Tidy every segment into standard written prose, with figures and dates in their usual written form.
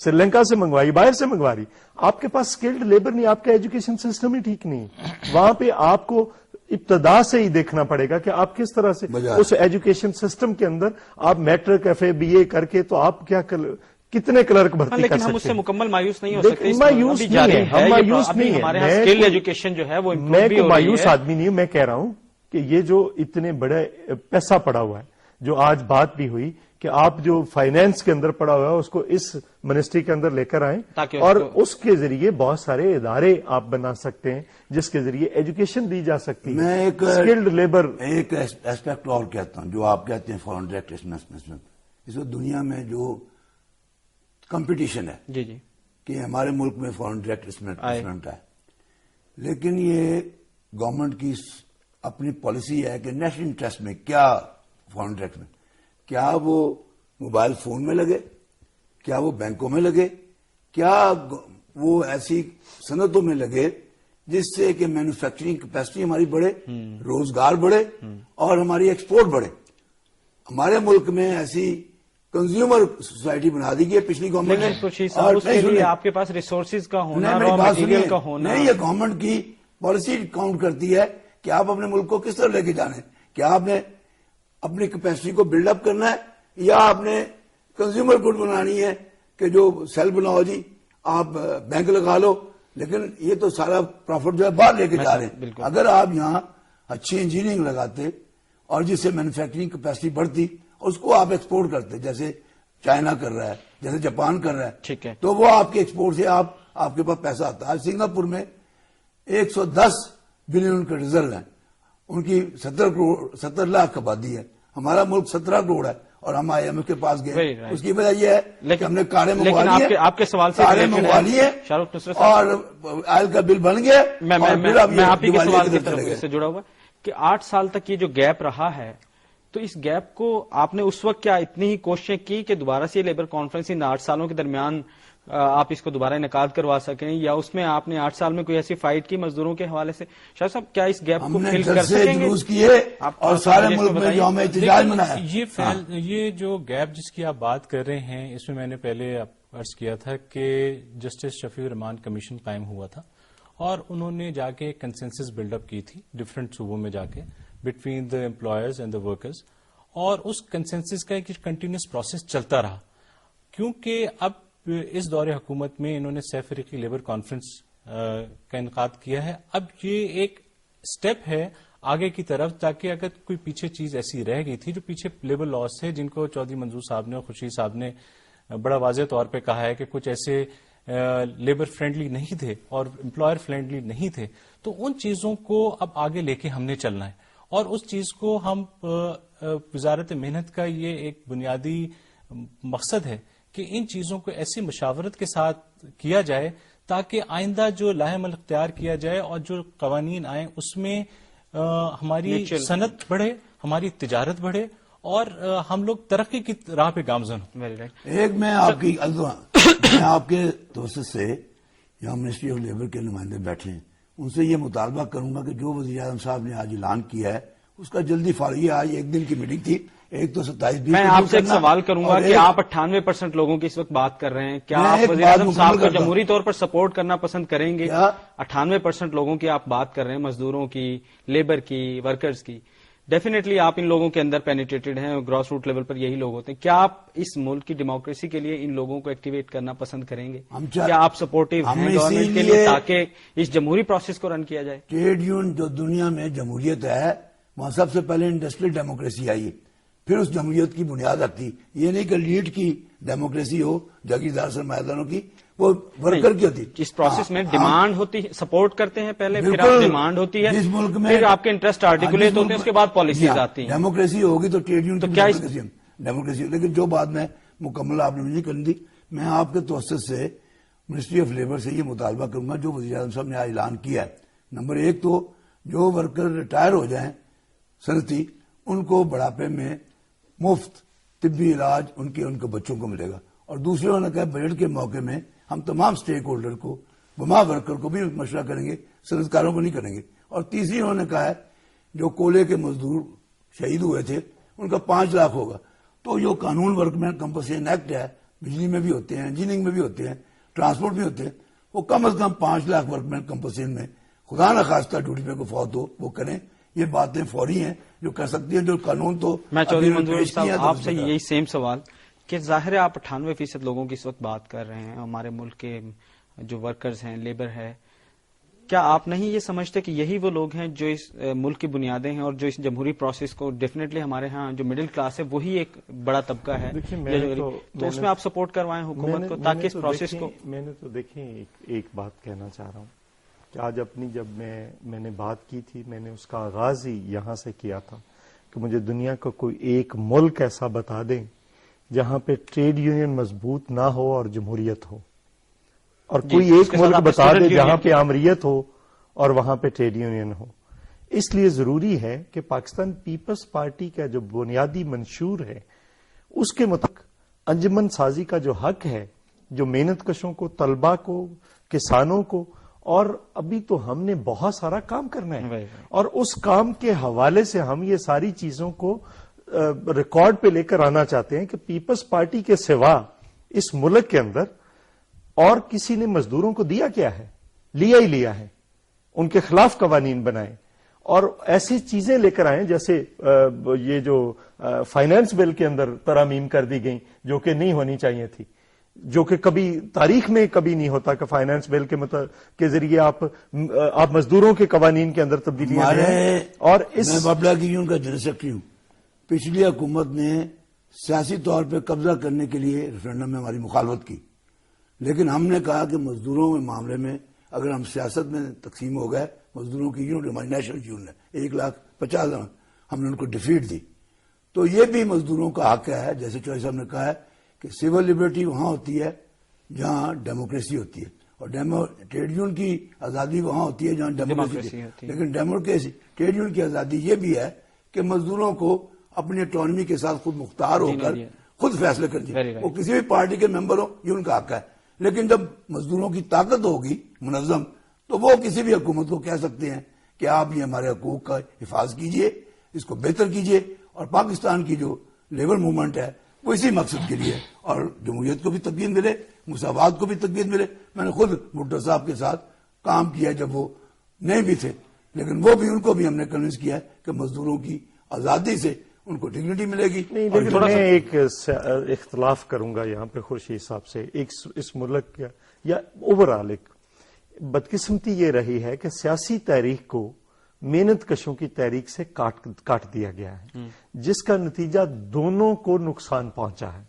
سری لنکا سے منگوائی، باہر سے منگوا رہی. آپ کے پاس اسکلڈ لیبر نہیں، آپ کا ایجوکیشن سسٹم ہی ٹھیک نہیں. وہاں پہ آپ کو ابتدا سے ہی دیکھنا پڑے گا کہ آپ کس طرح سے اس ایجوکیشن سسٹم کے اندر آپ میٹرک FA BA کر کے تو آپ کیا کتنے کلرک بھرتی کر سکتے ہیں. لیکن ہم اس سے مکمل مایوس نہیں ہو سکتے. مایوس نہیں ہے، ہم مایوس نہیں ہیں. ہمارے یہاں اسکل ایجوکیشن جو ہے وہ میں کوئی مایوس آدمی نہیں ہوں. میں کہہ رہا ہوں کہ یہ جو اتنے بڑے پیسہ پڑا ہوا ہے، جو آج بات بھی ہوئی کہ آپ جو فائنینس کے اندر پڑا ہوا ہے اس کو اس منسٹری کے اندر لے کر آئیں اور اس کے ذریعے بہت سارے ادارے آپ بنا سکتے ہیں جس کے ذریعے ایجوکیشن دی جا سکتی ہے. میں ایک اسکلڈ لیبر ایک ایسپیکٹ اور کہتا ہوں، جو آپ کہتے ہیں فارن ڈائریکٹ انویسٹمنٹ، اس وقت دنیا میں جو کمپٹیشن ہے جی جی کہ ہمارے ملک میں فارن ڈائریکٹ انویسٹمنٹ ہے، لیکن یہ گورنمنٹ کی اپنی پالیسی ہے کہ نیشنل انٹرسٹ میں کیا فارن ڈائریکٹ میں کیا وہ موبائل فون میں لگے، کیا وہ بینکوں میں لگے، کیا وہ ایسی صنعتوں میں لگے جس سے کہ مینوفیکچرنگ کیپیسٹی ہماری بڑھے، روزگار بڑھے اور ہماری ایکسپورٹ بڑھے. ہمارے ملک میں ایسی کنزیومر سوسائٹی بنا دی گئی پچھلی گورنمنٹ نے. اور اس کے لیے آپ کے پاس ریسورسز کا ہونا، را مٹیریل کا ہونا. نہیں، یہ گورنمنٹ کی پالیسی کاؤنٹ کرتی ہے کہ آپ اپنے ملک کو کس طرح لے کے جانے. کیا آپ نے اپنی کیپیسٹی کو بلڈ اپ کرنا ہے یا آپ نے کنزیومر گڈ بنانی ہے کہ جو سیل بناؤ جی آپ بینک لگا لو، لیکن یہ تو سارا پروفٹ جو ہے باہر لے کے جا رہے ہیں. اگر آپ یہاں اچھی انجینئرنگ لگاتے اور جس سے مینوفیکچرنگ کیپیسٹی بڑھتی اس کو آپ ایکسپورٹ کرتے، جیسے چائنا کر رہا ہے، جیسے جاپان کر رہا ہے، ٹھیک ہے، تو وہ آپ کے ایکسپورٹ سے آپ کے پاس پیسہ آتا ہے. سنگاپور میں 110 بلین کا ریزرو ہے، ان کی 70 لاکھ آبادی ہے. ہمارا ملک 17 کروڑ ہے اور ہم IMF کے پاس گئے. اس کی وجہ یہ ہے کہ ہم نے کاریں منگوا لی ہیں، آپ کے سوال سے کاریں منگوا لی ہیں اور آئل کا بل بن گیا. میں آپ ہی کے سوال کی طرف سے جڑا ہوا کہ 8 سال تک یہ جو گیپ رہا ہے، تو اس گیپ کو آپ نے اس وقت کیا اتنی ہی کوششیں کی کہ دوبارہ سے یہ لیبر کانفرنس ان 8 سالوں کے درمیان آپ اس کو دوبارہ انعقاد کروا سکیں، یا اس میں آپ نے 8 سال میں کوئی ایسی فائٹ کی مزدوروں کے حوالے سے؟ شاہ صاحب کیا اس گیپ کو فل کر سکیں گے؟ کیے اور سارے ملک میں یوم احتجاج منایا. یہ جو گیپ جس کی آپ بات کر رہے ہیں، اس میں میں نے پہلے عرض کیا تھا کہ جسٹس شفیع الرحمان کمیشن قائم ہوا تھا اور انہوں نے جا کے کنسنسس بلڈ اپ کی تھی ڈفرینٹ صوبوں میں جا کے between the employers and the workers, اور اس کنسنسس کا ایک کنٹینیوس پروسیس چلتا رہا. کیونکہ اب اس دور حکومت میں انہوں نے سہ فریقی لیبر کانفرنس کا انعقاد کیا ہے. اب یہ ایک سٹیپ ہے آگے کی طرف، تاکہ اگر کوئی پیچھے چیز ایسی رہ گئی تھی جو پیچھے لیبر لاس تھے، جن کو چودھری منظور صاحب نے اور خورشید صاحب نے بڑا واضح طور پہ کہا ہے کہ کچھ ایسے لیبر فرینڈلی نہیں تھے اور امپلائر فرینڈلی نہیں تھے، تو ان چیزوں کو اب آگے لے کے ہم نے چلنا ہے. اور اس چیز کو ہم وزارت محنت کا یہ ایک بنیادی مقصد ہے کہ ان چیزوں کو ایسی مشاورت کے ساتھ کیا جائے تاکہ آئندہ جو لاہ عمل اختیار کیا جائے اور جو قوانین آئیں اس میں ہماری صنعت بڑھے، ہماری تجارت بڑھے اور ہم لوگ ترقی کی راہ پہ گامزن ہوں. ایک میں آپ کے توسط سے یہاں منسٹری آف لیبر کے نمائندے بیٹھے ہیں، ان سے یہ مطالبہ کروں گا کہ جو وزیر اعظم صاحب نے آج اعلان کیا ہے اس کا جلدی فالو. یہ آج ایک دن کی میٹنگ تھی، ایک تو 27 میں آپ سے ایک سوال کروں گا کہ آپ 98% لوگوں کی اس وقت بات کر رہے ہیں، کیا آپ وزیر اعظم صاحب کو جمہوری طور پر سپورٹ کرنا پسند کریں گے؟ 98% لوگوں کی آپ بات کر رہے ہیں، مزدوروں کی، لیبر کی، ورکرز کی. ڈیفینیٹلی آپ ان لوگوں کے اندر پینیٹریٹڈ ہیں، گراس روٹ لیول پر یہی لوگ ہوتے ہیں. کیا آپ اس ملک کی ڈیموکریسی کے لیے ان لوگوں کو ایکٹیویٹ کرنا پسند کریں گے؟ کیا آپ سپورٹو ہیں گورنمنٹ کے لیے تاکہ اس جمہوری پروسیس کو رن کیا جائے؟ ٹریڈ یونین جو دنیا میں جمہوریت ہے وہاں سب سے پہلے انڈسٹریل ڈیموکریسی آئی، پھر اس جمہوریت کی بنیاد رکھتی. یہ نہیں کہ لیڈ کی ڈیموکریسی ہو جاگیردار سرمایہ داروں کی، وہ ورکر کی ہوتی. اس پروسیس میں ڈیمانڈ ہوتی ہے، سپورٹ کرتے ہیں پہلے، پھر آپ ڈیمانڈ ہوتی ہے، جس ملک میں پھر آپ کے انٹرسٹ آرٹیکولیٹ ہوتے ہیں، اس کے بعد پالیسیز آتی ہیں. ڈیموکریسی ہوگی تو ٹریڈ یونین تو کیا ڈیموکریسی. لیکن جو بات میں مکمل آپ نے نہیں کرنی تھی، میں آپ کے توسط سے منسٹری آف لیبر سے یہ مطالبہ کروں گا جو وزیر اعظم صاحب نے اعلان کیا ہے. نمبر 1 تو جو ورکر ریٹائر ہو جائیں صنعتی، ان کو بڑھاپے میں مفت طبی علاج ان کے بچوں کو ملے گا. اور دوسرے انہوں نے کہا بجٹ کے موقع میں ہم تمام سٹیک ہولڈر کو، وما ورکر کو بھی مشورہ کریں گے، صنعتکاروں کو نہیں کریں گے. اور تیسری انہوں نے کہا ہے جو کولے کے مزدور شہید ہوئے تھے ان کا 5 لاکھ ہوگا. تو جو قانون ورکمین کمپنسیشن ایکٹ ہے بجلی میں بھی ہوتے ہیں, انجینئرنگ میں بھی ہوتے ہیں, ٹرانسپورٹ بھی ہوتے ہیں, وہ کم از کم 5 لاکھ ورکمین کمپنسیشن میں خدا نہ خواستہ ڈیوٹی پہ کو فوت ہو وہ کریں. یہ باتیں فوری ہیں جو کر سکتی ہیں, جو قانون تو میں چودھری منظور صاحب آپ سے یہی سیم سوال کہ ظاہر ہے آپ 98% لوگوں کی اس وقت بات کر رہے ہیں, ہمارے ملک کے جو ورکرز ہیں, لیبر ہے, کیا آپ نہیں یہ سمجھتے کہ یہی وہ لوگ ہیں جو اس ملک کی بنیادیں ہیں اور جو اس جمہوری پروسیس کو ڈیفینیٹلی ہمارے ہاں جو مڈل کلاس ہے وہی ایک بڑا طبقہ ہے, تو اس میں آپ سپورٹ کروائیں حکومت کو تاکہ اس پروسیس کو. میں نے تو دیکھیں ایک بات کہنا چاہ رہا ہوں کہ آج جب میں نے بات کی تھی, میں نے اس کا آغاز ہی یہاں سے کیا تھا کہ مجھے دنیا کا کوئی ایک ملک ایسا بتا دیں جہاں پہ ٹریڈ یونین مضبوط نہ ہو اور جمہوریت ہو, اور کوئی ایک ملک بتا دے جہاں پہ آمریت ہو اور وہاں پہ ٹریڈ یونین ہو. اس لیے ضروری ہے کہ پاکستان پیپلز پارٹی کا جو بنیادی منشور ہے اس کے مطابق انجمن سازی کا جو حق ہے, جو محنت کشوں کو, طلبہ کو, کسانوں کو, اور ابھی تو ہم نے بہت سارا کام کرنا ہے اور اس کام کے حوالے سے ہم یہ ساری چیزوں کو ریکارڈ پہ لے کر آنا چاہتے ہیں کہ پیپلز پارٹی کے سوا اس ملک کے اندر اور کسی نے مزدوروں کو دیا کیا ہے, لیا ہی لیا ہے. ان کے خلاف قوانین بنائیں اور ایسی چیزیں لے کر آئیں جیسے یہ جو فائنانس بل کے اندر ترامیم کر دی گئیں جو کہ نہیں ہونی چاہیے تھی, جو کہ کبھی تاریخ میں کبھی نہیں ہوتا کہ فائنانس بل کے ذریعے آپ مزدوروں کے قوانین کے اندر تبدیلیاں کریں. اور میں بابلا کی ان کا جنرل سیکرٹری ہوں. پچھلی حکومت نے سیاسی طور پہ قبضہ کرنے کے لیے ریفرینڈم میں ہماری مخالفت کی, لیکن ہم نے کہا کہ مزدوروں کے معاملے میں اگر ہم سیاست میں تقسیم ہو گئے, مزدوروں کی یونٹ ہماری نیشنل یونین ہے 1,50,000, ہم نے ان کو ڈیفیٹ دی, تو یہ بھی مزدوروں کا حق ہے. جیسے چوہدری صاحب نے کہا ہے کہ سول لبرٹی وہاں ہوتی ہے جہاں ڈیموکریسی ہوتی ہے, اور ٹریڈ یونین کی آزادی وہاں ہوتی ہے جہاں ڈیموکریسی ہوتی ہے. لیکن ڈیموکریسی ٹریڈ یونین کی آزادی یہ بھی ہے کہ مزدوروں کو اپنی اٹانومی کے ساتھ خود مختار ہو کر خود فیصلے کریں, وہ کسی بھی پارٹی کے ممبر ہو, یہ ان کا حق ہے. لیکن جب مزدوروں کی طاقت ہوگی منظم, تو وہ کسی بھی حکومت کو کہہ سکتے ہیں کہ آپ یہ ہمارے حقوق کا حفاظ کیجئے, اس کو بہتر کیجئے. اور پاکستان کی جو لیبر موومنٹ ہے وہ اسی مقصد کے لیے, اور جمہوریت کو بھی تقویت ملے, مساوات کو بھی تقویت ملے. میں نے خود بھٹو صاحب کے ساتھ کام کیا جب وہ نہیں بھی تھے, لیکن وہ بھی ان کو بھی ہم نے کنوینس کیا ہے کہ مزدوروں کی آزادی سے ان کو ڈگنیٹی ملے گی. لیکن میں ایک اختلاف کروں گا یہاں پہ خورشید صاحب سے. اس ملک کا یا اوورآل ایک بدقسمتی یہ رہی ہے کہ سیاسی تحریک کو محنت کشوں کی تحریک سے کاٹ دیا گیا ہے, جس کا نتیجہ دونوں کو نقصان پہنچا ہے.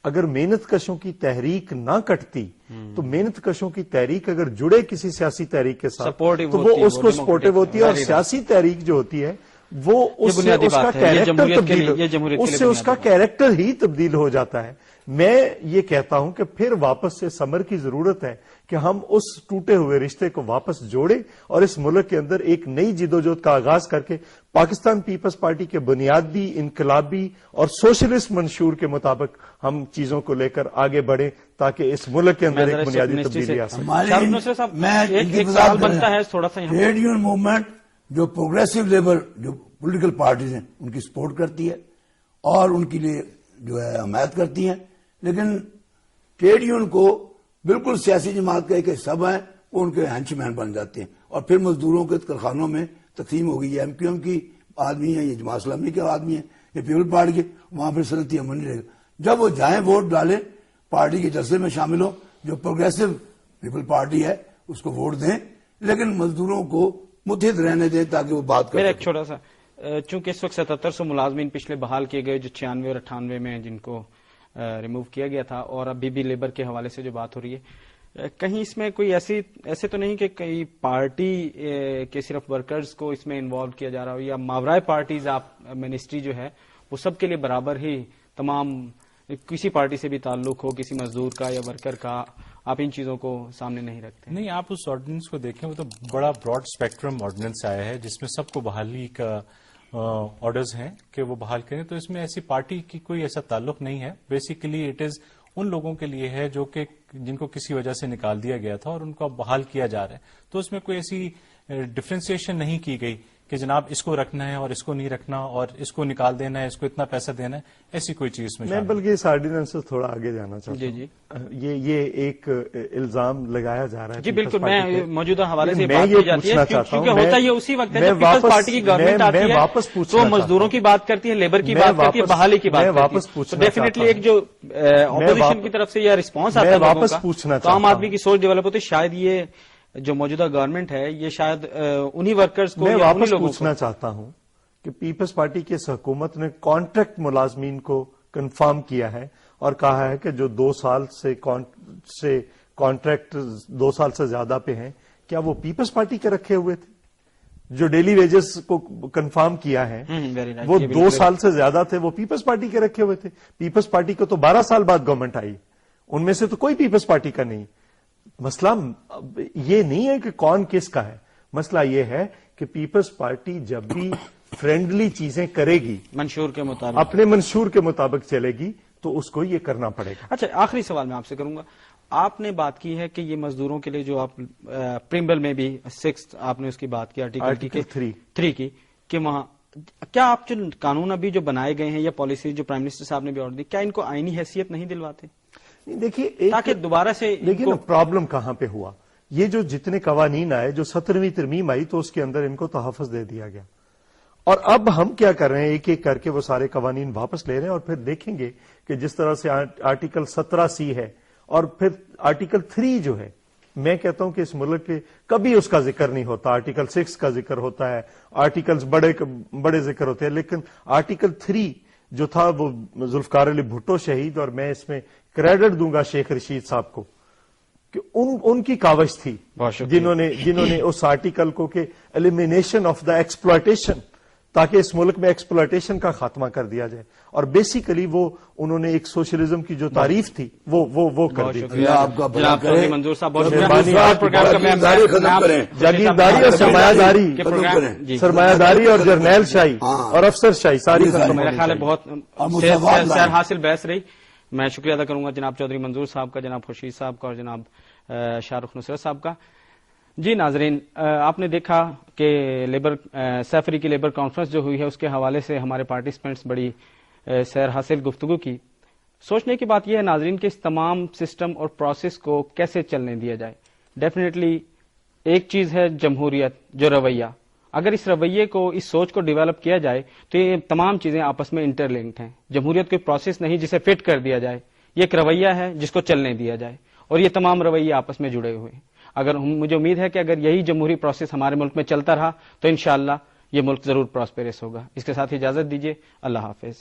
اگر محنت کشوں کی تحریک نہ کٹتی تو محنت کشوں کی تحریک اگر جڑے کسی سیاسی تحریک کے ساتھ تو وہ اس کو سپورٹو ہوتی ہے, اور سیاسی تحریک جو ہوتی ہے وہ اس سے اس کا کیریکٹر ہی تبدیل ہو جاتا ہے. میں یہ کہتا ہوں کہ پھر واپس سے ثمر کی ضرورت ہے کہ ہم اس ٹوٹے ہوئے رشتے کو واپس جوڑیں اور اس ملک کے اندر ایک نئی جدوجہد کا آغاز کر کے پاکستان پیپلز پارٹی کے بنیادی انقلابی اور سوشلسٹ منشور کے مطابق ہم چیزوں کو لے کر آگے بڑھیں تاکہ اس ملک کے اندر ایک بنیادی تبدیلی آ سکے. ٹریڈ یونین موومنٹ جو پروگریسو لیبر جو پولیٹیکل پارٹیز ہیں ان کی سپورٹ کرتی ہے اور ان کے لیے جو ہے حمایت کرتی ہیں, لیکن ٹریڈ یونین کو بالکل سیاسی جماعت کا ایک حصہ ہیں, وہ ان کے ہینچ مین بن جاتے ہیں, اور پھر مزدوروں کے کارخانوں میں تقسیم ہو گئی ہے. ایم کیو ایم کی آدمی ہیں, یہ جماعت اسلامی کے آدمی ہیں, یہ پیپل پارٹی کے, وہاں پھر صنعتی عمل نہیں رہے گا. جب وہ جائیں ووٹ ڈالیں پارٹی کے جلسے میں شامل ہوں, جو پروگریسو پیپل پارٹی ہے اس کو ووٹ دیں, لیکن مزدوروں کو متحد رہنے دیں تاکہ وہ بات کریں. ایک چھوٹا سا, چونکہ اس وقت 7700 ملازمین پچھلے بحال کیے گئے جو 96 اور 98 میں جن کو ریموو کیا گیا تھا, اور ابھی بھی لیبر کے حوالے سے جو بات ہو رہی ہے, کہیں اس میں کوئی ایسے تو نہیں کہ کئی پارٹی کے صرف ورکرز کو اس میں انوالو کیا جا رہا ہو, یا ماورائے پارٹیز آپ منسٹری جو ہے وہ سب کے لیے برابر ہی تمام, کسی پارٹی سے بھی تعلق ہو, کسی مزدور کا یا ورکر کا, آپ ان چیزوں کو سامنے نہیں رکھتے؟ نہیں, آپ اس آرڈیننس کو دیکھیں, وہ تو بڑا براڈ اسپیکٹرم آرڈیننس آیا ہے جس میں سب کو بحالی کا آرڈرز ہیں کہ وہ بحال کریں. تو اس میں ایسی پارٹی کی کوئی ایسا تعلق نہیں ہے. بیسیکلی اٹ از ان لوگوں کے لیے ہے جو کہ جن کو کسی وجہ سے نکال دیا گیا تھا اور ان کو بحال کیا جا رہا ہے. تو اس میں کوئی ایسی ڈفرینسیشن نہیں کی گئی کہ جناب اس کو رکھنا ہے اور اس کو نہیں رکھنا اور اس کو نکال دینا ہے، اس کو اتنا پیسہ دینا ہے، ایسی کوئی چیز میں بلکہ اس آرڈیننس سے تھوڑا آگے جانا چاہتا ہوں. جی یہ ایک الزام لگایا جا رہا ہے. جی بالکل، میں موجودہ حوالے سے میں بات یہ کی جاتی ہے پوچھنا چاہتا ہوں، کیونکہ ہوتا یہ اسی وقت ہے جب میں پیپلز پارٹی کی گورنمنٹ آتی ہے واپس پوچھنا تو مزدوروں کی بات کرتی ہے، لیبر کی میں بات کرتی ہے، واپس- بحالی کی بات میں کرتی واپس ہے. پوچھنا ڈیفینیٹلی چاہتا ایک جو اپوزیشن کی طرف سے یہ رسپانس آتا ہے میں لوگوں واپس کا پوچھنا تو عام چاہتا آدمی کی سوچ ڈیولپ ہوتی ہے، شاید یہ جو موجودہ گورنمنٹ ہے یہ شاید انہی ورکرز کو میں یا انہی واپس لوگوں پوچھنا چاہتا ہوں کہ پیپلز پارٹی کی اس حکومت نے کانٹریکٹ ملازمین کو کنفرم کیا ہے اور کہا ہے کہ جو 2 سال سے کانٹریکٹ 2 سال سے زیادہ پہ ہیں، کیا وہ پیپلز پارٹی کے رکھے ہوئے تھے؟ جو ڈیلی ویجز کو کنفرم کیا ہے very nice. وہ یہ 2 سال سے زیادہ تھے، وہ پیپلز پارٹی کے رکھے ہوئے تھے. پیپلز پارٹی کو تو 12 سال بعد گورنمنٹ آئی، ان میں سے تو کوئی پیپلز پارٹی کا نہیں. مسئلہ یہ نہیں ہے کہ کون کس کا ہے، مسئلہ یہ ہے کہ پیپلز پارٹی جب بھی فرینڈلی چیزیں کرے گی، منشور کے مطابق. اپنے منشور کے مطابق چلے گی تو اس کو یہ کرنا پڑے گا. اچھا، آخری سوال میں آپ سے کروں گا. آپ نے بات کی ہے کہ یہ مزدوروں کے لیے جو آپ پریمبل میں بھی 6 آپ نے اس کی بات کی آرٹیکل 3 کی کہ وہاں کیا آپ جو قانون ابھی جو بنائے گئے ہیں یا پالیسی جو پرائم منسٹر صاحب نے بھی آرڈر دی، کیا ان کو آئینی حیثیت نہیں دلواتے دیکھیے تاکہ دوبارہ سے لیکن پرابلم کہاں پہ ہوا؟ یہ جو جتنے قوانین آئے، جو 17ویں ترمیم آئی تو اس کے اندر ان کو تحفظ دے دیا گیا، اور اب ہم کیا کر رہے ہیں، ایک ایک کر کے وہ سارے قوانین واپس لے رہے ہیں اور پھر دیکھیں گے کہ جس طرح سے آرٹیکل 17C ہے اور پھر آرٹیکل 3 جو ہے، میں کہتا ہوں کہ اس ملک کے کبھی اس کا ذکر نہیں ہوتا. آرٹیکل 6 کا ذکر ہوتا ہے، آرٹیکلز بڑے ذکر ہوتے ہیں، لیکن آرٹیکل 3 جو تھا وہ ذوالفقار علی بھٹو شہید، اور میں اس میں کریڈٹ دوں گا شیخ رشید صاحب کو کہ ان کی کاوش تھی جنہوں نے اس آرٹیکل کو کہ ایلیمینیشن آف دا ایکسپلائٹیشن، تاکہ اس ملک میں ایکسپلائٹیشن کا خاتمہ کر دیا جائے. اور بیسیکلی وہ انہوں نے ایک سوشلزم کی جو تعریف تھی وہ کر دی. اللہ آپ کا بھلا کرے. جناب منظور صاحب بہت مہربانی. جاگیرداری ختم کریں. جاگیرداری اور سرمایہ داری، ختم کریں. سرمایہ داری اور جرنیل شاہی اور افسر شاہی ساری ختم میرا ہونی خیال ہے چاہیے. بہت سیر حاصل بحث رہی. میں شکریہ ادا کروں گا جناب چودھری منظور صاحب کا، جناب خورشید صاحب کا اور جناب شاہ رخ نصرت صاحب کا. جی ناظرین، آپ نے دیکھا کہ سیفری کی لیبر کانفرنس جو ہوئی ہے اس کے حوالے سے ہمارے پارٹیسپینٹس بڑی سیر حاصل گفتگو کی. سوچنے کی بات یہ ہے ناظرین کہ اس تمام سسٹم اور پروسیس کو کیسے چلنے دیا جائے. ڈیفینیٹلی ایک چیز ہے جمہوریت، جو رویہ، اگر اس رویے کو، اس سوچ کو ڈیولپ کیا جائے تو یہ تمام چیزیں آپس میں انٹر لنکڈ ہیں. جمہوریت کوئی پروسیس نہیں جسے فٹ کر دیا جائے، یہ ایک رویہ ہے جس کو چلنے دیا جائے، اور یہ تمام رویے آپس میں جڑے ہوئے ہیں. اگر مجھے امید ہے کہ اگر یہی جمہوری پروسیس ہمارے ملک میں چلتا رہا تو انشاءاللہ یہ ملک ضرور پراسپیرس ہوگا. اس کے ساتھ اجازت دیجیے، اللہ حافظ.